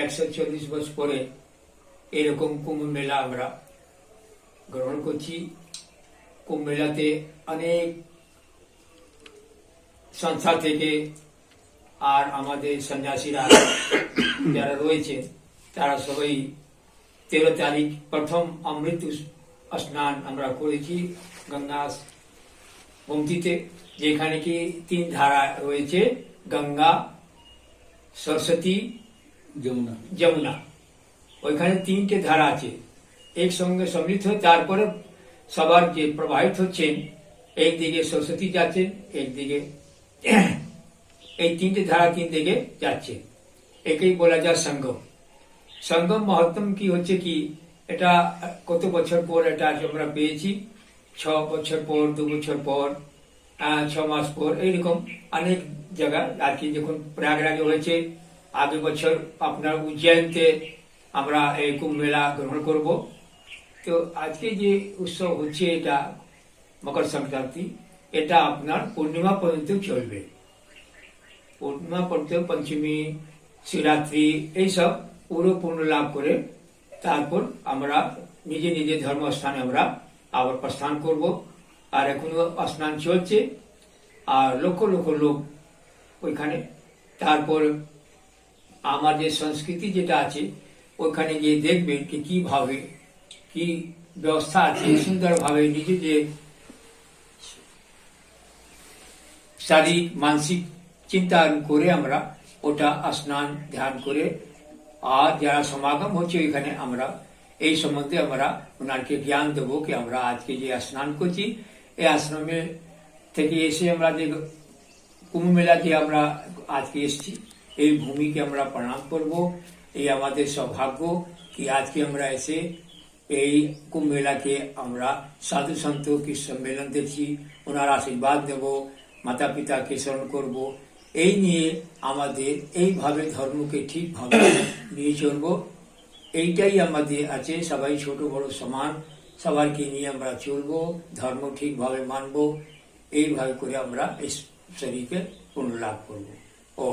140 বছর পরে এরকম কুম্ভ মেলা আমরা গ্রহণ করছি। কুম্ভ মেলাতে অনেক সংস্থা থেকে আর আমাদের সন্ন্যাসীরা যারা রয়েছে তারা সবাই 13 তারিখ প্রথম অমৃত স্নান আমরা করেছি গঙ্গা গোমতীতে, যেখানে কি 3 ধারা রয়েছে, গঙ্গা, সরস্বতী, যমুনা। ওইখানে 3টে ধারা আছে একসঙ্গে সম্মিলিত হয়ে তারপরে সবার যে প্রবাহিত হচ্ছেন, একদিকে সরস্বতী যাচ্ছেন, একদিকে এই 3টে ধারা 3 দিকে যাচ্ছে, একেই বলা যায় সঙ্গম। সঙ্গম মহত্তম কি হচ্ছে কি, এটা কত বছর পর এটা আমরা পেয়েছি, 6 বছর পর, 2 বছর পর, 6 মাস পর, এইরকম অনেক জায়গা। আর কি যখন প্রয়াগরাজে হয়েছে, আগের বছর আপনার উজ্জয়নতে আমরা এই কুম্ভ মেলা গ্রহণ করব। তো আজকে যে উৎসব হচ্ছে এটা মকর সংক্রান্তি, এটা আপনার পূর্ণিমা পর্যন্ত চলবে। পূর্ণিমা পর্যন্ত পঞ্চমী, শিবরাত্রি এইসব পুরো পূর্ণ লাভ করে তারপর আমরা নিজে নিজে ধর্মস্থানে আমরা আবার প্রস্থান করব। আর এখনো স্নান চলছে, আর লক্ষ লক্ষ লোক ওইখানে। তারপর আমার যে সংস্কৃতি যেটা আছে ওইখানে গিয়ে দেখবেন কি কিভাবে কি ব্যবস্থা আছে, সুন্দরভাবে নিজে যে শারীরিক মানসিক চিন্তা করে আমরা ওটা স্নান ধ্যান করে, আর যারা সমাগম হচ্ছে ওইখানে আমরা এই সম্বন্ধে আমরা ওনাকে জ্ঞান দেবো কি আমরা আজকে যে স্নান করছি, এই আশ্রমে থেকে এসে আমরা যে কুম্ভ মেলাতে আমরা আজকে এসেছি, এই ভূমিকে আমরা প্রণাম করব। এই আমাদের সৌভাগ্য কি আজকে আমরা এসে এই কুম্ভ মেলাকে আমরা সাধু সন্ত কি সম্মেলন দেখছি, ওনার আশীর্বাদ দেব, মাতা পিতাকে স্মরণ করব। এই নিয়ে আমাদের এইভাবে ধর্মকে ঠিকভাবে নিয়ে চলবো, এইটাই আমাদের আছে। সবাই ছোট বড় সমান, সবাইকে নিয়ে আমরা চলবো, ধর্ম ঠিকভাবে মানবো, এইভাবে করে আমরা এই শরীরকে পূর্ণ লাভ করবো। ও